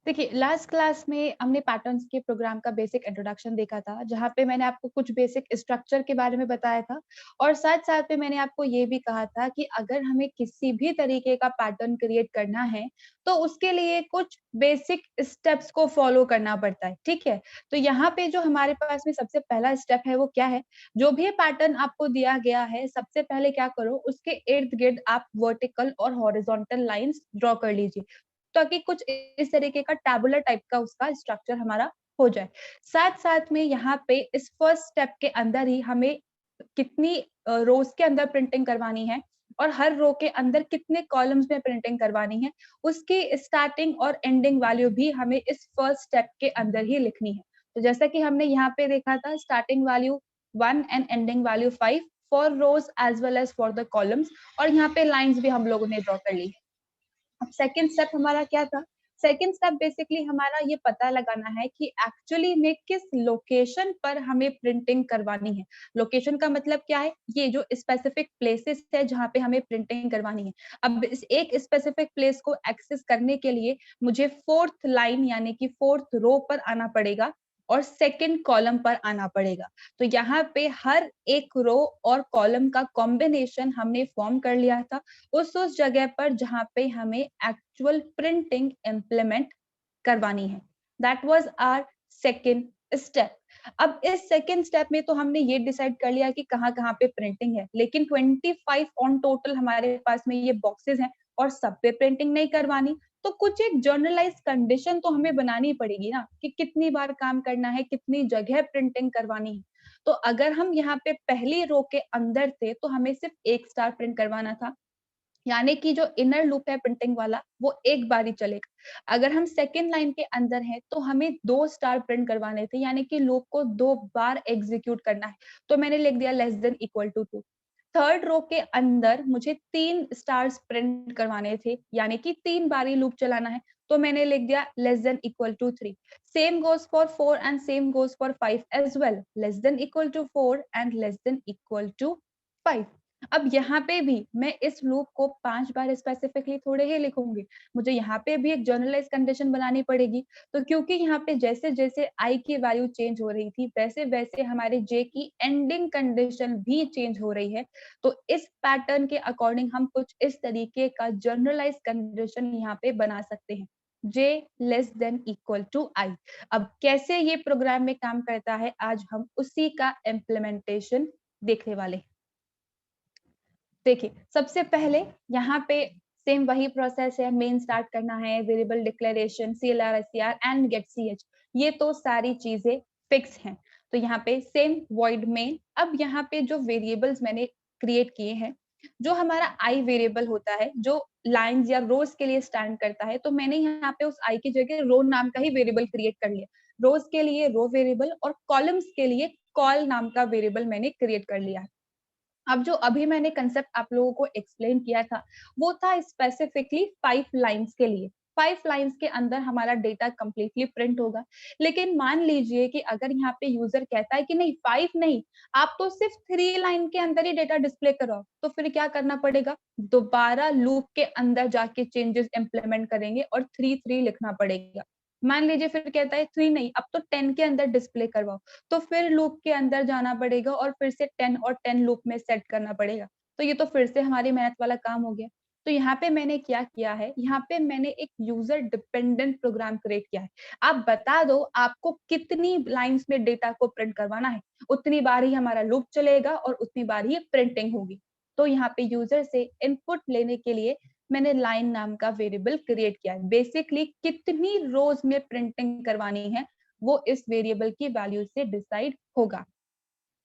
देखिए, last class में हमने पैटर्न्स के प्रोग्राम का बेसिक इंट्रोडक्शन देखा था, जहाँ पे मैंने आपको कुछ बेसिक स्ट्रक्चर के बारे में बताया था और साथ-साथ में मैंने आपको ये भी कहा था कि अगर हमें किसी भी तरीके का पैटर्न क्रिएट करना है, तो उसके लिए कुछ बेसिक स्टेप्स को फॉलो करना पड़ता है, ठीक है? तो यहाँ पे जो हमारे पास में सबसे पहला स्टेप है, वो क्या है? जो भी पैटर्न आपको दिया गया है, सबसे पहले क्या करो, उसके इर्द-गिर्द आप वर्टिकल और हॉरिज़ॉन्टल लाइन्स ड्रॉ कर लीजिए। ताकि कुछ इस तरीके का टैबुलर टाइप का उसका स्ट्रक्चर हमारा हो जाए। साथ-साथ में यहाँ पे इस फर्स्ट स्टेप के अंदर ही हमें कितनी रोज़ के अंदर प्रिंटिंग करवानी है और हर रो के अंदर कितने कॉलम्स में प्रिंटिंग करवानी है, उसकी स्टार्टिंग और एंडिंग वैल्यू भी हमें इस फर्स्ट स्टेप के अंदर ही लिखनी है। तो जैसा कि हमने यहाँ पे देखा था starting value 1 and ending value 5 for rows as well as for the columns और यहाँ पे लाइन्स भी हम लोगों ने ड्रॉ कर ली। अब सेकंड स्टेप हमारा क्या था? सेकंड स्टेप बेसिकली हमारा ये पता लगाना है कि एक्चुअली में किस लोकेशन पर हमें प्रिंटिंग करवानी है। लोकेशन का मतलब क्या है? ये जो स्पेसिफिक प्लेसेस है जहाँ पे हमें प्रिंटिंग करवानी है। अब इस एक स्पेसिफिक प्लेस को एक्सेस करने के लिए मुझे 4th लाइन यानी कि 4th रो पर आना पड़ेगा और 2nd कॉलम पर आना पड़ेगा। तो यहाँ पे हर एक रो और कॉलम का कॉम्बिनेशन हमने फॉर्म कर लिया था। उस जगह पर जहाँ पे हमें एक्चुअल प्रिंटिंग इम्प्लीमेंट करवानी है। That was our second step. अब इस सेकंड स्टेप में तो हमने ये डिसाइड कर लिया कि कहाँ-कहाँ पे प्रिंटिंग है, लेकिन 25 ऑन टोटल हमारे पास में ये बॉक्सेस हैं और सब पे प्रिंटिंग नहीं करवानी, तो कुछ एक जर्नलाइज़ कंडीशन तो हमें बनानी पड़ेगी ना कि कितनी बार काम करना है, कितनी जगह प्रिंटिंग करवानी है। तो अगर हम यहाँ पे पहली रो के अंदर थे, तो हमें सिर्फ 1 स्टार प्रिंट करवाना था। यानी कि जो इनर लूप है प्रिंटिंग वाला, वो एक बार ही चलेगा। अगर हम सेकंड लाइन के अंदर हैं, तो हमें 2 स्टार प्रिंट करवाने थे, यानी कि लूप को 2 बार एग्ज़ीक्यूट करना है। तो मैंने लिख दिया less than equal to 2। Third row के अंदर मुझे 3 स्टार्स प्रिंट करवाने थे, यानी कि 3 बार ही लूप चलाना है। तो मैंने लिख दिया less than equal to 3। Same goes for 4 and same goes for 5 as well. Less than equal to 4 and less than equal to 5। अब यहाँ पे भी मैं इस लूप को 5 बार स्पेसिफिकली थोड़े ही लिखूँगी। मुझे यहाँ पे भी एक जनरलाइज़ कंडीशन बनानी पड़ेगी। तो क्योंकि यहाँ पे जैसे-जैसे i की वैल्यू चेंज हो रही थी, वैसे-वैसे हमारे j की एंडिंग कंडीशन भी चेंज हो रही है। तो इस पैटर्न के अकॉर्डिंग हम कुछ इस तरीके का जनरलाइज़ कंडीशन यहाँ पे बना सकते हैं। j less than equal to i। अब कैसे ये प्रोग्राम में काम करता है, आज हम उसी का इम्प्लीमेंटेशन देखने वाले हैं। देखिए, सबसे पहले यहाँ पे सेम वही प्रोसेस है, मेन स्टार्ट करना है, variable declaration, CLR, SCR and get ch ये तो सारी चीज़ें फिक्स हैं। तो यहाँ पे सेम वॉइड मेन। अब यहाँ पे जो वेरिएबल्स मैंने क्रिएट किए हैं, जो हमारा i वेरिएबल होता है, जो लाइन्स या रोज़ के लिए स्टैंड करता है, तो मैंने यहाँ पे उस i की जगह रो नाम का ही वेरिएबल क्रिएट कर लिया। रोज़ के लिए रो वेरिएबल और कॉलम्स के लिए कॉल नाम का वेरिएबल मैंने क्रिएट कर लिया है। अब जो अभी मैंने कांसेप्ट आप लोगों को एक्सप्लेन किया था, वो था स्पेसिफिकली 5 लाइन्स के लिए। 5 लाइन्स के अंदर हमारा डेटा कंप्लीटली प्रिंट होगा। लेकिन मान लीजिए कि अगर यहाँ पे यूज़र कहता है कि नहीं 5 नहीं, आप तो सिर्फ 3 लाइन के अंदर ही डेटा डिस्प्ले कराओ, तो फिर क्या करना पड़ेगा? दोबारा लूप के अंदर जाके चेंजेस इम्प्लीमेंट करेंगे और 3 लिखना पड़ेगा। मान लीजिए फिर कहता है 3 नहीं, अब तो 10 के अंदर डिस्प्ले करवाओ। तो फिर लूप के अंदर जाना पड़ेगा और फिर से 10 और 10 लूप में सेट करना पड़ेगा। तो ये तो फिर से हमारी मेहनत वाला काम हो गया। तो यहाँ पे मैंने क्या किया है, यहाँ पे मैंने एक यूज़र डिपेंडेंट प्रोग्राम क्रिएट किया है। आप बता दो आपको कितनी लाइन्स में डेटा को प्रिंट करवाना है, उतनी बार ही हमारा लूप चलेगा और उतनी बार ही प्रिंटिंग होगी। तो यहाँ पे यूज़र से इनपुट लेने के लिए मैंने लाइन नाम का वेरिएबल क्रिएट किया है। बेसिकली कितनी रोज़ में प्रिंटिंग करवानी है, वो इस वेरिएबल की वैल्यू से डिसाइड होगा।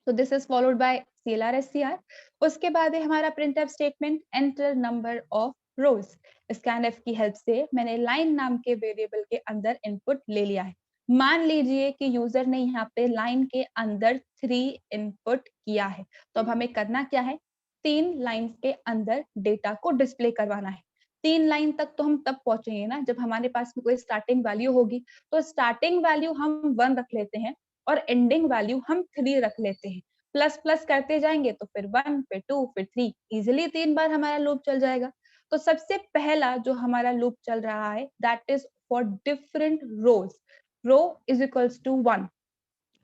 तो this is followed by CLR SCR। उसके बाद है हमारा printf statement enter number of rose. Scanf की हेल्प से मैंने लाइन नाम के वेरिएबल के अंदर इनपुट ले लिया है। मान लीजिए कि यूजर ने यहाँ पे लाइन के अंदर 3 इनपुट किया है, तो अब हमें करना क्या है, 3 लाइन के अंदर डेटा को डिस्प्ले करवाना है। 3 लाइन तक तो हम तब पहुंचेंगे ना जब हमारे पास में कोई स्टार्टिंग वैल्यू होगी। तो स्टार्टिंग वैल्यू हम 1 रख लेते हैं और एंडिंग वैल्यू हम 3 रख लेते हैं। प्लस प्लस करते जाएंगे तो फिर 1 फिर 2 फिर 3 इजिली 3 बार हमारा लूप चल जाएगा। तो सबसे पहला जो हमारा लूप चल रहा है that is for different rows, row is equals to 1।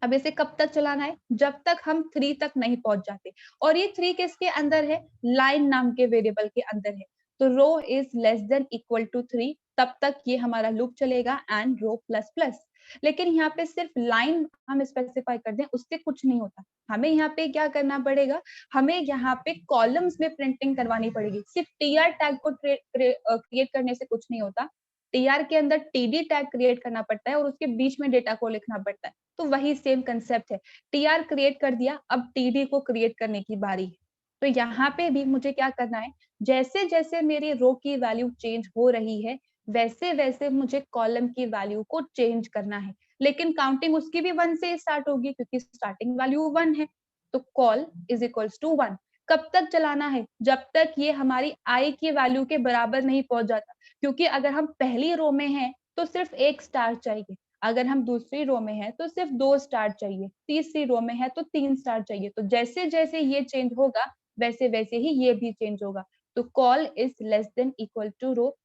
अब इसे कब तक चलाना है? जब तक हम 3 तक नहीं पहुंच जाते। और ये 3 किसके अंदर है? लाइन नाम के वेरिएबल के अंदर है। तो row is less than equal to 3, तब तक ये हमारा लूप चलेगा एंड रो प्लस प्लस। लेकिन यहाँ पे सिर्फ लाइन हम स्पेसिफाई कर दें उससे कुछ नहीं होता। हमें यहाँ पे क्या करना पड़ेगा? हमें यहाँ पे कॉलम्स में प्रिंटिंग करवानी पड़ेगी। सिर्फ टीआर टैग को क्रिएट करने से कुछ नहीं होता। टीआर के अंदर टीडी टैग क्रिएट करना पड़ता है और उसके बीच में डेटा को लिखना पड़ता है। तो वही सेम कंसेप्ट है। टीआर क्रिएट कर दिया, अब टीडी को क्रिएट करने की बारी है। तो यहाँ पे भी मुझे क्या करना है? जैसे जैसे मेरी रो की वैल्यू चेंज हो रही है वैसे वैसे मुझे कॉलम की वैल्यू को चेंज करना है। लेकिन काउंटिंग उसकी भी 1 से स्टार्ट होगी क्योंकि स्टार्टिंग वैल्यू 1 है। तो कॉल इज इक्वल्स टू 1। कब तक चलाना है? जब तक ये हमारी आई की वैल्यू के बराबर नहीं पहुंच जाता। क्योंकि अगर हम पहली रो में हैं तो सिर्फ 1 स्टार चाहिए, अगर हम दूसरी रो में हैं तो सिर्फ 2 स्टार चाहिए, तीसरी रो में है तो 3 स्टार चाहिए। तो जैसे जैसे ये चेंज होगा वैसे वैसे ही ये भी चेंज होगा। तो col is less than equal to row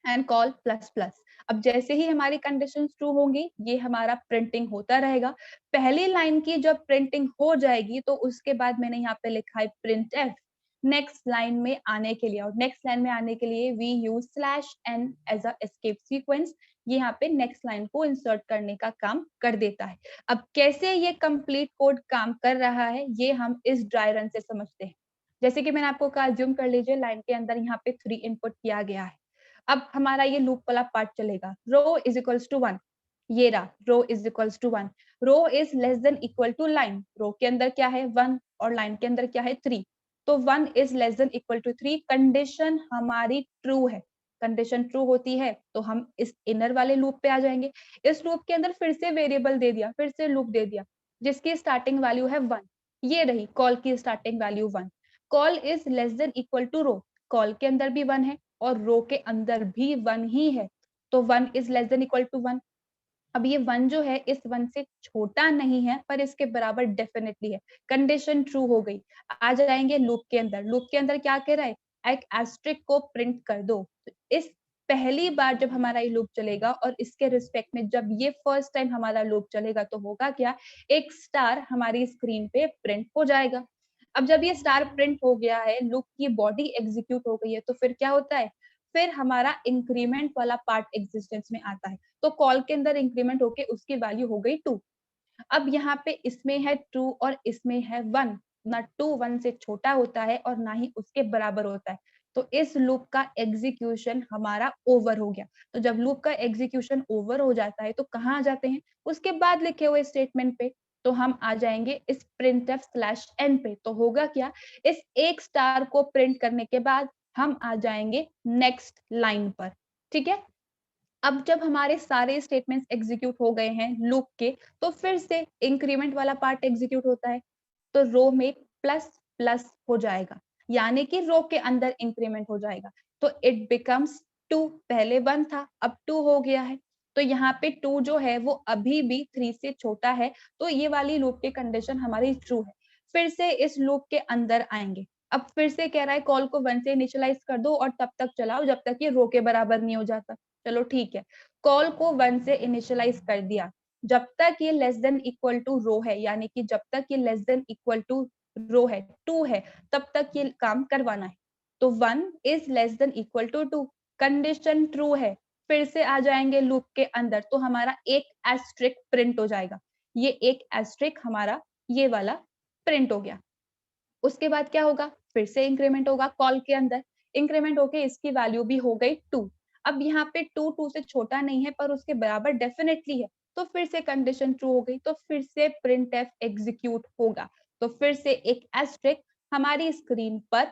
and col plus plus. अब जैसे ही हमारी कंडीशन ट्रू होंगी ये हमारा प्रिंटिंग होता रहेगा। पहली लाइन की जब प्रिंटिंग हो जाएगी तो उसके बाद मैंने यहाँ पे लिखा है प्रिंट एफ। नेक्स्ट लाइन में आने के लिए, और नेक्स्ट लाइन में आने के लिए we use slash n as a escape sequence. ये यहाँ पे नेक्स्ट लाइन को इंसर्ट करने का काम कर देता है। अब कैसे ये कंप्लीट कोड काम कर रहा है ये हम इस ड्राई रन से समझते हैं। जैसे कि मैंने आपको कहा, ज्यूम कर लीजिए लाइन के अंदर यहाँ पे 3 इनपुट किया गया है। अब हमारा ये लूप वाला पार्ट चलेगा। रो इज इक्वल्स टू 1, ये रहा row is equals to 1। Row is less than equal to line. Row के अंदर क्या है? 1 और लाइन के अंदर क्या है? 3। तो 1 is less than equal to 3। Condition हमारी ट्रू है। कंडीशन ट्रू होती है तो हम इस इनर वाले लूप पे आ जाएंगे। इस लूप के अंदर फिर से वेरिएबल दे दिया, फिर से लूप दे दिया जिसकी स्टार्टिंग वैल्यू है 1। ये रही कॉल की starting value 1। Col is less than equal to row. Col के अंदर भी 1 है और रो के अंदर भी 1 ही है। तो 1 is less than equal to 1। अब ये 1 जो है इस 1 से छोटा नहीं है पर इसके बराबर डेफिनेटली है। कंडीशन ट्रू हो गई। आ जाएंगे लूप के अंदर। लूप के अंदर क्या कह रहा है? एक एस्ट्रिक को प्रिंट कर दो। तो इस पहली बार जब हमारा ये लूप चलेगा और इसके रिस्पेक्ट में जब ये फर्स्ट टाइम हमारा लूप चलेगा तो होगा क्या? एक स्टार हमारी स्क्रीन पे प्रिंट हो जाएगा। अब जब ये स्टार प्रिंट हो गया है, लूप की बॉडी एग्जीक्यूट हो गई है, तो फिर क्या होता है? फिर हमारा इंक्रीमेंट वाला पार्ट एग्जिस्टेंस में आता है। तो कॉल के अंदर इंक्रीमेंट होके उसकी वैल्यू हो गई 2। अब यहाँ पे इसमें है 2 और इसमें है 1। ना 2 1 से छोटा होता है और ना ही उसके बराबर होता है। तो इस लूप का एग्जीक्यूशन हमारा ओवर हो गया। तो जब लूप का एग्जीक्यूशन ओवर हो जाता है तो कहाँ आ जाते हैं? उसके बाद लिखे हुए स्टेटमेंट पे। तो हम आ जाएंगे इस printf स्लैश एन पे। तो होगा क्या? इस एक स्टार को प्रिंट करने के बाद हम आ जाएंगे नेक्स्ट लाइन पर। ठीक है? अब जब हमारे सारे स्टेटमेंट्स एग्जीक्यूट हो गए हैं लूप के, तो फिर से इंक्रीमेंट वाला पार्ट एग्जीक्यूट होता है। तो रो में प्लस प्लस हो जाएगा, यानी कि रो के अंदर इंक्रीमेंट हो जाएगा। तो इट बिकम्स 2। पहले 1 था, अब 2 हो गया है। तो यहाँ पे 2 जो है वो अभी भी 3 से छोटा है। तो ये वाली लूप की कंडीशन हमारी ट्रू है। फिर से इस लूप के अंदर आएंगे। अब फिर से कह रहा है कॉल को 1 से इनिशियलाइज कर दो और तब तक चलाओ जब तक ये रो के बराबर नहीं हो जाता। चलो ठीक है, कॉल को 1 से इनिशियलाइज कर दिया। जब तक ये लेस देन इक्वल टू रो है, यानी कि जब तक ये लेस देन इक्वल टू रो है 2 है, तब तक ये काम करवाना है। तो 1 is less than equal to 2। Condition true है। फिर से आ जाएंगे लूप के अंदर तो हमारा एक एस्ट्रिक प्रिंट हो जाएगा। ये एक एस्ट्रिक हमारा ये वाला प्रिंट हो गया। उसके बाद क्या होगा? फिर से इंक्रीमेंट होगा कॉल के अंदर। इंक्रीमेंट होके इसकी वैल्यू भी हो गई 2। अब यहाँ पे 2 2 से छोटा नहीं है पर उसके बराबर डेफिनेटली है। तो फिर से कंडीशन ट्रू हो गई। तो फिर से printf एग्जीक्यूट होगा। तो फिर से एक एस्ट्रिक हमारी स्क्रीन पर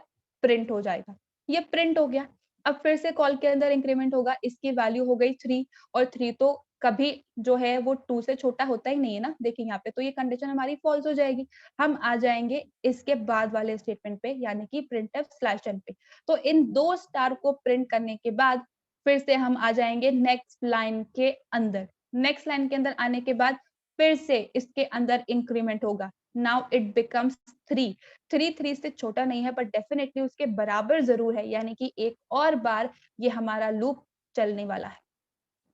प्रिंट हो जाएगा। ये प्रिंट हो गया। अब फिर से कॉल के अंदर इंक्रीमेंट होगा, इसकी वैल्यू हो गई 3। और 3 तो कभी जो है वो 2 से छोटा होता ही नहीं है ना। देखिए यहाँ पे तो ये कंडीशन हमारी फॉल्स हो जाएगी। हम आ जाएंगे इसके बाद वाले स्टेटमेंट पे, यानी कि printf स्लैश एन पे। तो इन 2 स्टार को प्रिंट करने के बाद फिर से हम आ जाएंगे नेक्स्ट लाइन के अंदर। नेक्स्ट लाइन के अंदर आने के बाद फिर से इसके अंदर इंक्रीमेंट होगा। Now it becomes 3। 3 से छोटा नहीं है, बट डेफिनेटली उसके बराबर जरूर है, यानी कि एक और बार ये हमारा लूप चलने वाला है।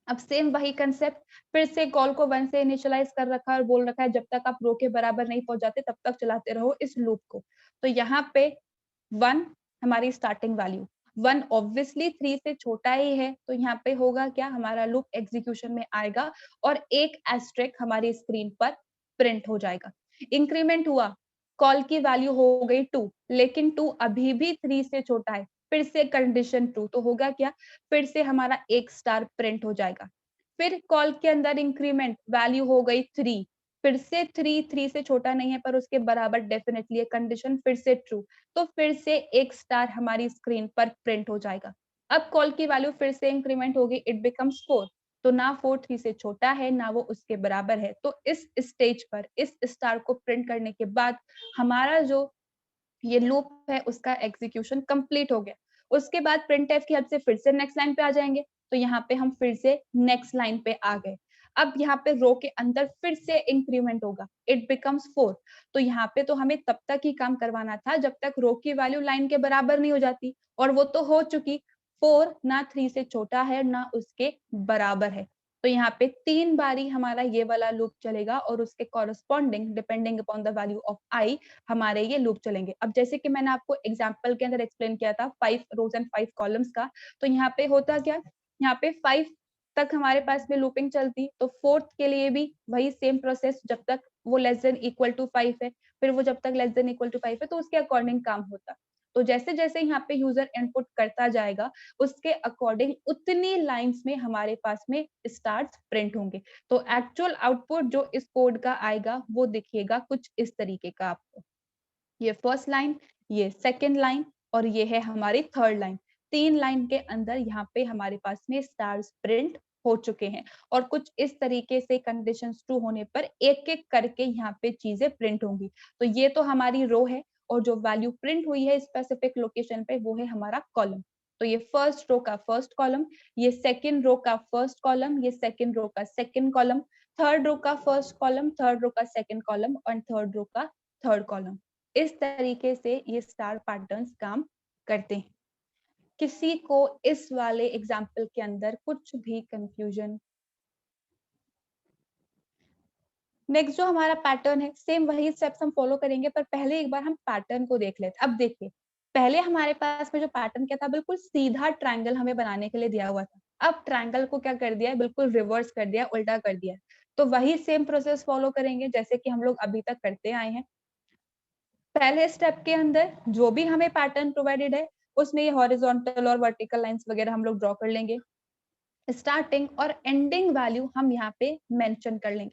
अब सेम वही कंसेप्ट, फिर से कॉल को 1 से इनिशियलाइज कर रखा है और बोल रखा है जब तक आप रो के बराबर नहीं पहुंच जाते तब तक चलाते रहो इस लूप को। तो यहाँ पे 1 हमारी स्टार्टिंग वैल्यू, 1 ऑब्वियसली 3 से छोटा ही है, तो यहाँ पे होगा क्या, हमारा लूप एग्जीक्यूशन में आएगा और एक एस्ट्रिक हमारी स्क्रीन पर प्रिंट हो जाएगा। इंक्रीमेंट हुआ, कॉल की वैल्यू हो गई 2, लेकिन 2 अभी भी 3 से छोटा है, फिर से कंडीशन 2, तो होगा क्या, फिर से हमारा एक स्टार प्रिंट हो जाएगा। फिर कॉल के अंदर इंक्रीमेंट, वैल्यू हो गई 3, फिर से 3 से छोटा नहीं है पर उसके बराबर, डेफिनेटली ये कंडीशन फिर से ट्रू, तो फिर से एक स्टार हमारी स्क्रीन पर प्रिंट हो जाएगा। अब कॉल की वैल्यू फिर से इंक्रीमेंट होगी, इट बिकम्स 4, तो ना 4 3 से छोटा है ना वो उसके बराबर है, तो इस स्टेज पर इस स्टार को प्रिंट करने के बाद हमारा जो ये लूप है उसका एग्जीक्यूशन कंप्लीट हो गया। उसके बाद प्रिंटफ की हेल्प से फिर से नेक्स्ट लाइन पे आ जाएंगे, तो यहाँ पे हम फिर से नेक्स्ट लाइन पे आ गए। अब यहाँ पे रो के अंदर फिर से इंक्रीमेंट होगा, इट बिकम्स 4, तो यहाँ पे तो हमें तब तक ही काम करवाना था जब तक रो की वैल्यू लाइन के बराबर नहीं हो जाती, और वो तो हो चुकी। 4 ना 3 से छोटा है ना उसके बराबर है, तो यहाँ पे 3 बारी हमारा ये वाला लूप चलेगा और उसके corresponding depending upon the value of i हमारे ये लूप चलेंगे। अब जैसे कि मैंने आपको एग्जांपल के अंदर एक्सप्लेन किया था 5 रोज एंड 5 कॉलम्स का, तो यहाँ पे होता क्या, यहाँ पे 5 तक हमारे पास में लूपिंग चलती, तो 4th के लिए भी वही सेम प्रोसेस, जब तक वो लेस देन इक्वल टू 5 है, फिर वो जब तक लेस देन इक्वल टू 5 है तो उसके अकॉर्डिंग काम होता। तो जैसे जैसे यहाँ पे यूजर इनपुट करता जाएगा उसके अकॉर्डिंग उतनी लाइंस में हमारे पास में स्टार्स प्रिंट होंगे। तो एक्चुअल आउटपुट जो इस कोड का आएगा वो दिखेगा कुछ इस तरीके का आपको। ये फर्स्ट लाइन, ये सेकंड लाइन और ये है हमारी थर्ड लाइन। 3 लाइन के अंदर यहाँ पे हमारे पास में स्टार्स प्रिंट हो चुके हैं और कुछ इस तरीके से कंडीशंस ट्रू होने पर एक एक करके यहाँ पे चीजें प्रिंट होंगी। तो ये तो हमारी रो है और जो वैल्यू प्रिंट हुई है स्पेसिफिक लोकेशन पे वो है हमारा कॉलम। तो ये फर्स्ट रो का फर्स्ट कॉलम, ये सेकंड रो का फर्स्ट कॉलम, ये सेकंड रो का सेकंड कॉलम, थर्ड रो का फर्स्ट कॉलम, थर्ड रो का सेकंड कॉलम और थर्ड रो का थर्ड कॉलम। इस तरीके से ये स्टार पैटर्न्स काम करते हैं। किसी को इस वाले एग्जाम्पल के अंदर कुछ भी कंफ्यूजन? नेक्स्ट जो हमारा पैटर्न है सेम वही स्टेप्स हम फॉलो करेंगे, पर पहले एक बार हम पैटर्न को देख लेते हैं। अब देखिए, पहले हमारे पास में जो पैटर्न क्या था, बिल्कुल सीधा ट्रायंगल हमें बनाने के लिए दिया हुआ था। अब ट्रायंगल को क्या कर दिया है, बिल्कुल रिवर्स कर दिया, उल्टा कर दिया। तो वही सेम प्रोसेस फॉलो करेंगे जैसे कि हम लोग अभी तक करते आए हैं। पहले स्टेप के अंदर जो भी हमें पैटर्न प्रोवाइडेड है उसमें ये हॉरिजॉन्टल और वर्टिकल लाइंस वगैरह हम लोग ड्रॉ कर लेंगे। स्टार्टिंग और एंडिंग वैल्यू हम यहाँ पे मेंशन कर लेंगे।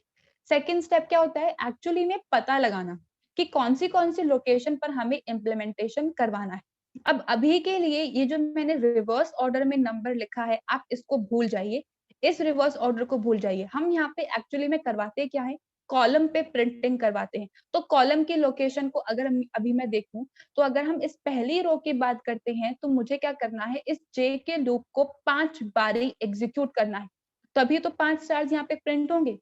सेकंड स्टेप क्या होता है, एक्चुअली में पता लगाना कि कौन सी लोकेशन पर हमें इम्प्लीमेंटेशन करवाना है। अब अभी के लिए ये जो मैंने रिवर्स ऑर्डर में नंबर लिखा है आप इसको भूल जाइए, इस रिवर्स ऑर्डर को भूल जाइए। हम यहाँ पे एक्चुअली में करवाते क्या है, कॉलम पे प्रिंटिंग करवाते हैं। तो कॉलम की लोकेशन को अगर अभी मैं देखूं, तो अगर हम इस पहली रो की बात करते हैं तो मुझे क्या करना है, इस जे के लूप को 5 बारी एग्जीक्यूट करना है, तभी तो 5 स्टार्स यहाँ पे प्रिंट होंगे।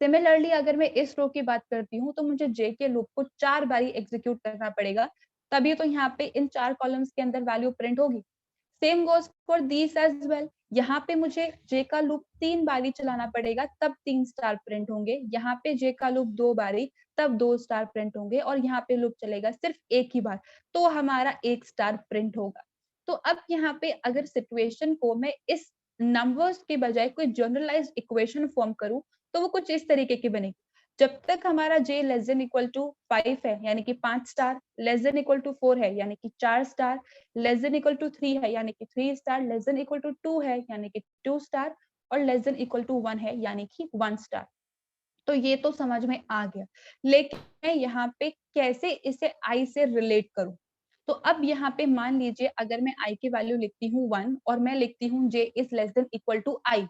सिमिलरली अगर मैं इस रो की बात करती हूँ तो मुझे जे के लूप को 4 बारी एग्जीक्यूट करना पड़ेगा, तभी तो यहाँ पे इन 4 कॉलम्स के अंदर वैल्यू प्रिंट होगी। Same goes for this as well, यहाँ पे मुझे जे का लूप 3 बारी चलाना पड़ेगा तब 3 स्टार प्रिंट होंगे, यहाँ पे जे का लूप 2 बारी तब 2 स्टार प्रिंट होंगे और यहाँ पे लूप चलेगा सिर्फ एक ही बार तो हमारा 1 स्टार प्रिंट होगा। तो अब यहाँ पे अगर सिचुएशन को मैं इस नंबर्स के बजाय कोई जनरलाइज्ड इक्वेशन फॉर्म करूं तो वो कुछ इस तरीके की बनेगी। जब तक हमारा j less than equal to 5 है यानी कि 5 star, less than equal to 4 है यानी कि 4 star, less than equal to 3 है यानी कि 3 star, less than equal to 2 है यानी कि 2 स्टार और लेस देन इक्वल टू 1 है यानी कि 1 स्टार। तो ये तो समझ में आ गया, लेकिन मैं यहाँ पे कैसे इसे i से रिलेट करूं। तो अब यहाँ पे मान लीजिए अगर मैं i की वैल्यू लिखती हूँ 1 और मैं लिखती हूँ j is less than equal to i,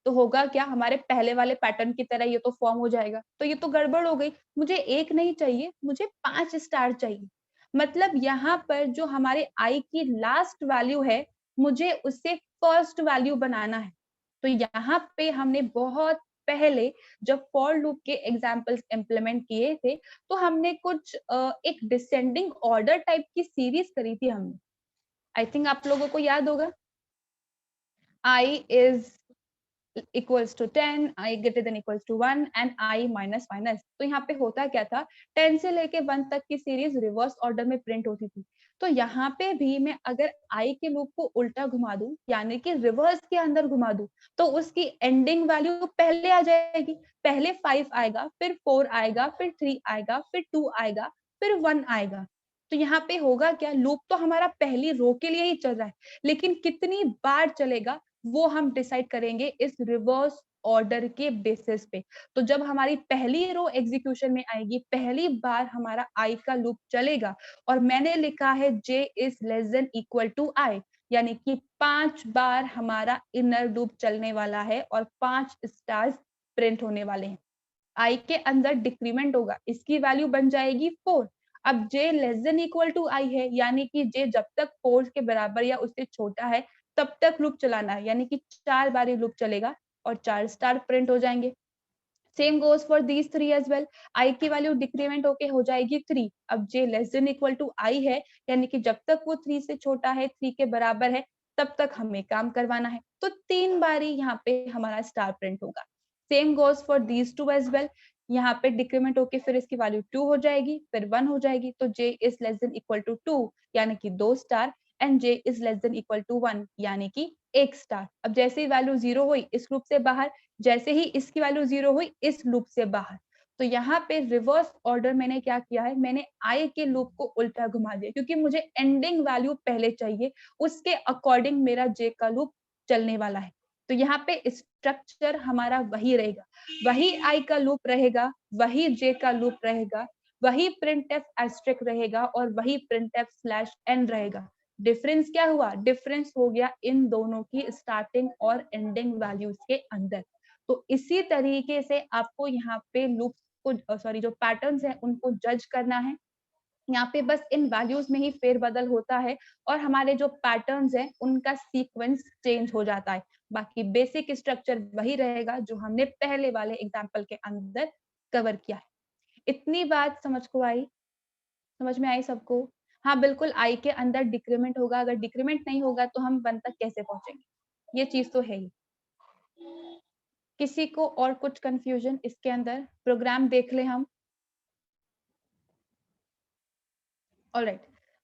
तो होगा क्या, हमारे पहले वाले पैटर्न की तरह ये तो फॉर्म हो जाएगा। तो ये तो गड़बड़ हो गई, मुझे एक नहीं चाहिए, मुझे 5 स्टार चाहिए। मतलब यहाँ पर जो हमारे i की लास्ट वैल्यू है मुझे उससे फर्स्ट वैल्यू बनाना है। तो यहाँ पे हमने बहुत पहले जब फॉर लूप के एग्जांपल्स इम्प्लीमेंट किए थे, तो हमने कुछ एक डिसेंडिंग ऑर्डर टाइप की सीरीज करी थी हमने। आई थिंक आप लोगों को याद होगा। I is equals to 10, I greater than equals to 1 and I minus minus. तो यहाँ पे होता क्या था, 10 से लेके 1 तक की सीरीज रिवर्स ऑर्डर में प्रिंट होती थी। तो यहाँ पे भी मैं अगर I के लूप को उल्टा घुमा दूं, यानी कि रिवर्स के अंदर घुमा दूं, तो उसकी एंडिंग वैल्यू पहले आ जाएगी। पहले 5 आएगा, फिर 4 आएगा, फिर 3 आएगा, फिर 2 आएगा, फिर 1 आएगा। तो यहाँ पे होगा क्या, लूप तो हमारा पहली रो के लिए ही चल रहा है, लेकिन कितनी बार चलेगा वो हम डिसाइड करेंगे इस रिवर्स ऑर्डर के बेसिस पे। तो जब हमारी पहली रो एग्जीक्यूशन में आएगी, पहली बार हमारा आई का लूप चलेगा और मैंने लिखा है j is less than equal to i, यानी कि 5 बार हमारा इनर लूप चलने वाला है और 5 स्टार्स प्रिंट होने वाले हैं। आई के अंदर डिक्रीमेंट होगा, इसकी वैल्यू बन जाएगी 4। अब j less than equal to i है, यानी कि j जब तक 4 के बराबर या उससे छोटा है तब तक लूप चलाना है, यानी कि 4 बार ये लूप चलेगा और 4 स्टार प्रिंट हो जाएंगे। Same goes for these 3 as well. I की वैल्यू डिक्रीमेंट होके हो जाएगी 3। अब j less than equal to i है, यानी कि जब तक वो 3 से छोटा है, 3 के बराबर है, तब तक हमें काम करवाना है। तो 3 बारी यहाँ पे हमारा स्टार प्रिंट होगा। Same goes for these 2 as well. यहाँ पे डिक्रीमेंट होके फिर इसकी वैल्यू 2 हो जाएगी, फिर 1 हो जाएगी, तो j is less than equal to 2, यानी कि 2 star, and j is less than equal to 1, यानी कि 1 स्टार। अब जैसे ही वैल्यू 0 हुई इस लूप से बाहर, जैसे ही इसकी वैल्यू 0 हुई इस लूप से बाहर। तो यहाँ पे रिवर्स ऑर्डर मैंने क्या किया है, मैंने आई के लूप को उल्टा घुमा दिया, क्योंकि मुझे एंडिंग वैल्यू पहले चाहिए, उसके अकॉर्डिंग मेरा जे का लूप चलने वाला है। तो यहाँ पे स्ट्रक्चर हमारा वही रहेगा, वही आई का लूप रहेगा, वही जे का लूप रहेगा, वही printf एस्ट्रिक रहेगा और वही printf स्लैश n रहेगा। डिफरेंस क्या हुआ, डिफरेंस हो गया इन दोनों की स्टार्टिंग और एंडिंग वैल्यूज के अंदर। तो इसी तरीके से आपको यहाँ पे लूप को सॉरी जो पैटर्न्स है उनको जज करना है। यहाँ पे बस इन वैल्यूज में ही फेरबदल होता है और हमारे जो पैटर्न्स हैं उनका सीक्वेंस चेंज हो जाता है। बाकी बेसिक स्ट्रक्चर वही रहेगा जो हमने पहले वाले एग्जाम्पल के अंदर कवर किया है। इतनी बात समझ को आई, समझ में आई सबको? हाँ बिल्कुल, आई के अंदर डिक्रीमेंट होगा, अगर डिक्रीमेंट नहीं होगा तो हम 1 तक कैसे पहुंचेंगे, ये चीज तो है ही। किसी को और कुछ कंफ्यूजन इसके अंदर? प्रोग्राम देख ले हम। ऑलराइट,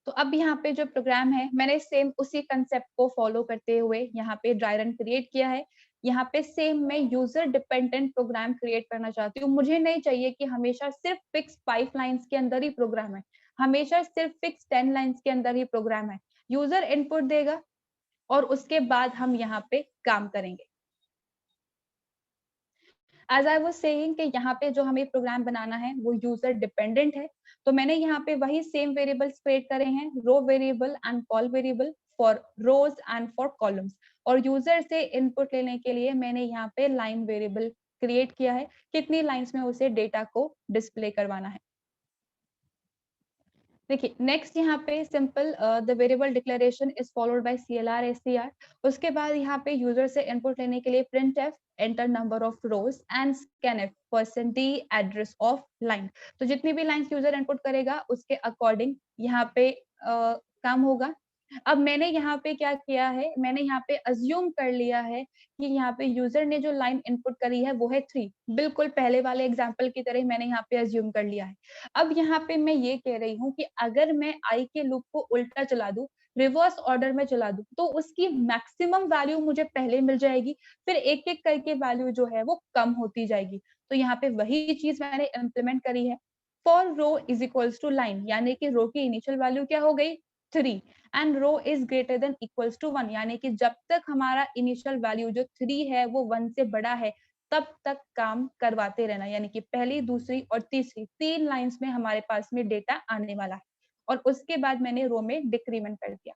तो अब यहाँ पे जो प्रोग्राम है मैंने सेम उसी कंसेप्ट को फॉलो करते हुए यहाँ पे ड्राई रन क्रिएट किया है। यहाँ पे सेम मैं यूजर डिपेंडेंट प्रोग्राम क्रिएट करना चाहती हूँ। मुझे नहीं चाहिए कि हमेशा सिर्फ फिक्स 5 लाइंस के अंदर ही प्रोग्राम है, हमेशा सिर्फ फिक्स 10 लाइंस के अंदर ही प्रोग्राम है। यूजर इनपुट देगा और उसके बाद हम यहाँ पे काम करेंगे। एज आई वाज सेइंग कि यहाँ पे जो हमें प्रोग्राम बनाना है वो यूजर डिपेंडेंट है, तो मैंने यहाँ पे वही सेम वेरिएबल्स क्रिएट करे हैं, row variable and col variable for rows and for columns. और यूजर से इनपुट लेने के लिए मैंने यहाँ पे लाइन वेरिएबल क्रिएट किया है, कितनी लाइंस में उसे डेटा को डिस्प्ले करवाना है। देखिए नेक्स्ट यहाँ पे simple the variable declaration is followed by CLR SCR। उसके बाद यहाँ पे यूजर से इनपुट लेने के लिए printf enter number of rose and scanf %d address of line. तो जितनी भी लाइंस यूजर इनपुट करेगा उसके अकॉर्डिंग यहाँ पे काम होगा। अब मैंने यहाँ पे क्या किया है, मैंने यहाँ पे अज्यूम कर लिया है कि यहाँ पे यूजर ने जो लाइन इनपुट करी है वो है 3, बिल्कुल पहले वाले एग्जाम्पल की तरह मैंने यहाँ पे अज्यूम कर लिया है। अब यहाँ पे मैं ये कह रही हूँ कि अगर मैं आई के लूप को उल्टा चला दूं, रिवर्स ऑर्डर में चला दूं, तो उसकी मैक्सिमम वैल्यू मुझे पहले मिल जाएगी, फिर एक एक करके वैल्यू जो है वो कम होती जाएगी। तो यहाँ पे वही चीज मैंने इम्प्लीमेंट करी है। For row is equals to line, यानी कि रो की इनिशियल वैल्यू क्या हो गई 3 and row is greater than equals to 1, यानी कि जब तक हमारा इनिशियल वैल्यू जो 3 है वो 1 से बड़ा है तब तक काम करवाते रहना, यानी कि पहली, दूसरी और तीसरी 3 लाइंस में हमारे पास में डेटा आने वाला है। और उसके बाद मैंने रो में डिक्रीमेंट कर दिया।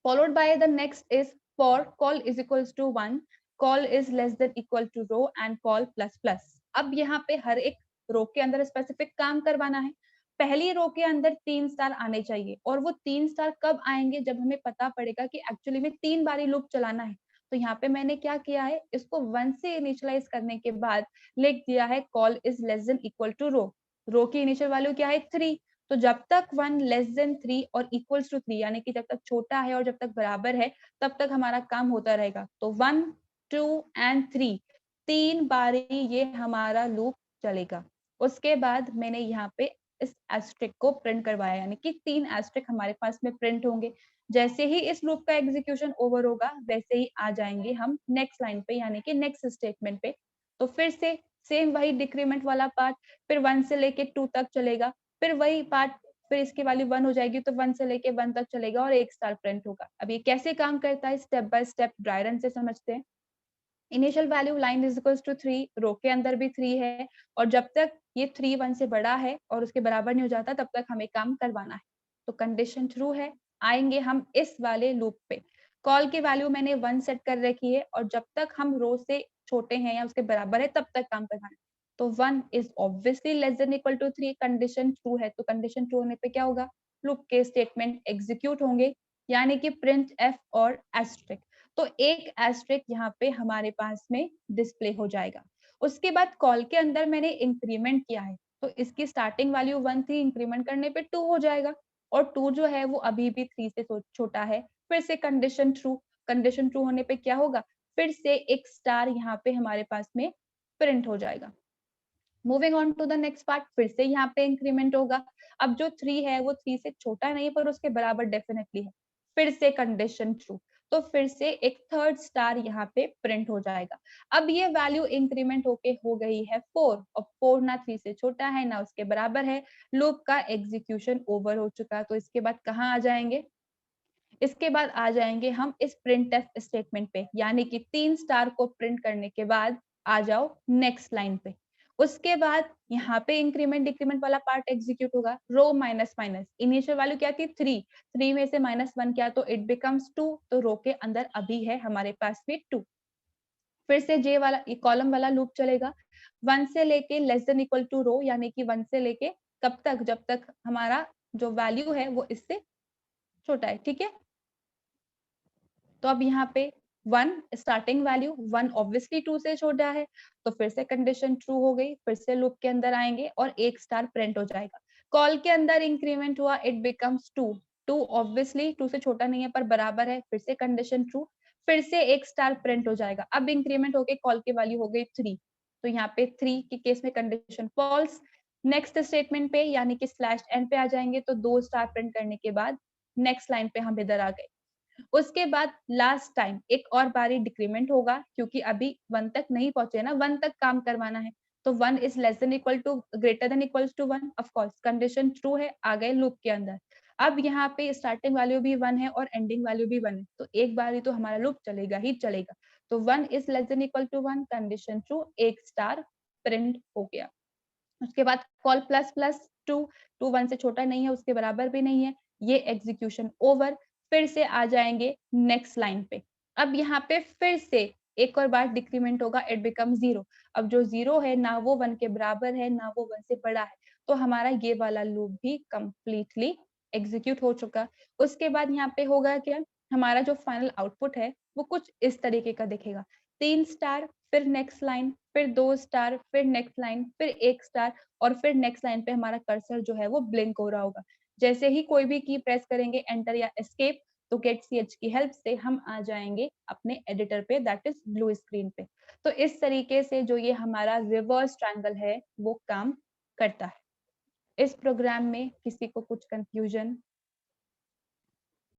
Followed by the next is for call is equals to 1, call is less than equal to row and call plus plus। अब यहाँ पे हर एक रो के अंदर स्पेसिफिक काम करवाना है। पहली रो के अंदर 3 स्टार आने चाहिए और वो 3 स्टार कब आएंगे, जब हमें पता पड़ेगा कि एक्चुअली में 3 बारी लूप चलाना है। तो यहाँ पे मैंने क्या किया है, इसको 1 से इनिशियलाइज करने के बाद लिख दिया है col is less than equal to row. Row की इनिशियल वैल्यू क्या है 3, तो जब तक 1 लेस देन 3 और इक्वल्स टू 3 यानी कि जब तक छोटा है और जब तक बराबर है तब तक हमारा काम होता रहेगा। तो 1, 2 एंड 3 3 बारी ये हमारा लूप चलेगा। उसके बाद मैंने यहाँ पे इस एस्टेरिस्क को प्रिंट करवाया, यानी कि 3 एस्टेरिस्क हमारे पास में प्रिंट होंगे। जैसे ही इस लूप का एग्जीक्यूशन ओवर होगा वैसे ही आ जाएंगे हम नेक्स्ट लाइन पे, यानी कि नेक्स्ट स्टेटमेंट पे। तो फिर से सेम वही डिक्रीमेंट वाला पार्ट, फिर 1 से लेके 2 तक चलेगा, फिर वही पार्ट, फिर इसकी वैल्यू 1 हो जाएगी तो 1 से लेके 1 तक चलेगा और एक स्टार प्रिंट होगा। अब ये कैसे काम करता है step by step dry run से समझते हैं। Initial value line is equals to 3, row के अंदर भी 3 है और जब तक ये 3 1 से बड़ा है और उसके बराबर नहीं हो जाता तब तक हमें काम करवाना है। तो कंडीशन ट्रू है, आएंगे हम इस वाले लूप पे। कॉल की वैल्यू मैंने 1 सेट कर रखी है और जब तक हम रो से छोटे हैं या उसके बराबर है तब तक काम करवाना है। तो 1 is obviously less than equal to 3, condition true है, तो कंडीशन ट्रू होने पे क्या होगा, लूप के स्टेटमेंट एग्जीक्यूट होंगे, यानी कि प्रिंट एफ और एस्ट्रिक। तो एक एस्ट्रिक यहाँ पे हमारे पास में डिस्प्ले हो जाएगा। उसके बाद कॉल के अंदर मैंने इंक्रीमेंट किया है, तो इसकी स्टार्टिंग वैल्यू 1 थी, इंक्रीमेंट करने पे 2 हो जाएगा और 2 जो है वो अभी भी 3 से छोटा है। फिर से कंडीशन ट्रू होने पे क्या होगा, फिर से एक स्टार यहाँ पे हमारे पास में प्रिंट हो जाएगा। Moving on to the next part, फिर से यहाँ पे इंक्रीमेंट होगा। अब जो 3 है वो 3 से छोटा नहीं पर उसके बराबर डेफिनेटली है। फिर से कंडीशन ट्रू, तो फिर से एक थर्ड स्टार यहाँ पे प्रिंट हो जाएगा। अब ये वैल्यू इंक्रीमेंट होके हो गई है 4 और 4 ना 3 से छोटा है ना उसके बराबर है। लूप का एग्जीक्यूशन ओवर हो चुका, तो इसके बाद कहाँ आ जाएंगे, इसके बाद आ जाएंगे हम इस प्रिंटफ स्टेटमेंट पे, यानी कि 3 स्टार को प्रिंट करने के बाद आ जाओ नेक्स्ट लाइन पे। उसके बाद यहाँ पे इंक्रीमेंट डिक्रीमेंट वाला पार्ट एग्जीक्यूट होगा। Rho minus minus, initial value क्या थी 3, 3 में से -1 किया तो इट बिकम्स 2, तो रो के अंदर अभी है हमारे पास में 2। फिर से जे वाला कॉलम वाला लूप चलेगा 1 से लेके लेस देन इक्वल टू रो, यानी कि 1 से लेके कब तक, जब तक हमारा जो वैल्यू है वो इससे छोटा है। ठीक है, तो अब यहाँ पे 1 स्टार्टिंग वैल्यू 1 ऑब्वियसली 2 से छोटा है, तो फिर से कंडीशन ट्रू हो गई, फिर से लूप के अंदर आएंगे और एक स्टार प्रिंट हो जाएगा। कॉल के अंदर इंक्रीमेंट हुआ, इट बिकम्स 2, 2 ऑब्वियसली 2 से छोटा नहीं है पर बराबर है, फिर से कंडीशन ट्रू, फिर से एक स्टार प्रिंट हो जाएगा। अब इंक्रीमेंट होके कॉल की वैल्यू हो गई 3, तो यहाँ पे 3 के केस में कंडीशन फॉल्स। नेक्स्ट स्टेटमेंट पे यानी कि स्लैश एन पे आ जाएंगे, तो 2 स्टार प्रिंट करने के बाद नेक्स्ट लाइन पे हम इधर आ गए। उसके बाद लास्ट टाइम एक और बारी डिक्रीमेंट होगा, क्योंकि अभी 1 तक नहीं पहुंचे ना, 1 तक काम करवाना है। तो 1 is less than equal to greater than equals to 1, of course condition true है, आ गए लूप के अंदर। अब यहाँ पे स्टार्टिंग वैल्यू भी 1 है और एंडिंग वैल्यू भी 1 है, तो एक बारी तो हमारा लूप चलेगा ही चलेगा। तो 1 is less than equal to 1, condition true, एक स्टार प्रिंट हो गया। उसके बाद कॉल प्लस प्लस 2, 2 1 से छोटा नहीं है, उसके बराबर भी नहीं है, ये एग्जीक्यूशन ओवर। फिर से आ जाएंगे नेक्स्ट लाइन पे। अब यहाँ पे फिर से एक और बार डिक्रीमेंट होगा, इट बिकम 0। अब जो 0 है ना वो 1 के बराबर है ना वो 1 से बड़ा है, तो हमारा ये वाला लूप भी कंप्लीटली एग्जीक्यूट हो चुका। उसके बाद यहाँ पे होगा क्या, हमारा जो फाइनल आउटपुट है वो कुछ इस तरीके का दिखेगा। 3 स्टार, फिर नेक्स्ट लाइन, फिर 2 स्टार, फिर नेक्स्ट लाइन, फिर 1 स्टार और फिर नेक्स्ट लाइन पे हमारा कर्सर जो है वो ब्लिंक हो रहा होगा। जैसे ही कोई भी की प्रेस करेंगे, एंटर या एस्केप, तो गेट ch की हेल्प से हम आ जाएंगे अपने एडिटर पे, दैट इज ब्लू स्क्रीन पे। तो इस तरीके से जो ये हमारा रिवर्स ट्रायंगल है वो काम करता है। इस प्रोग्राम में किसी को कुछ कंफ्यूजन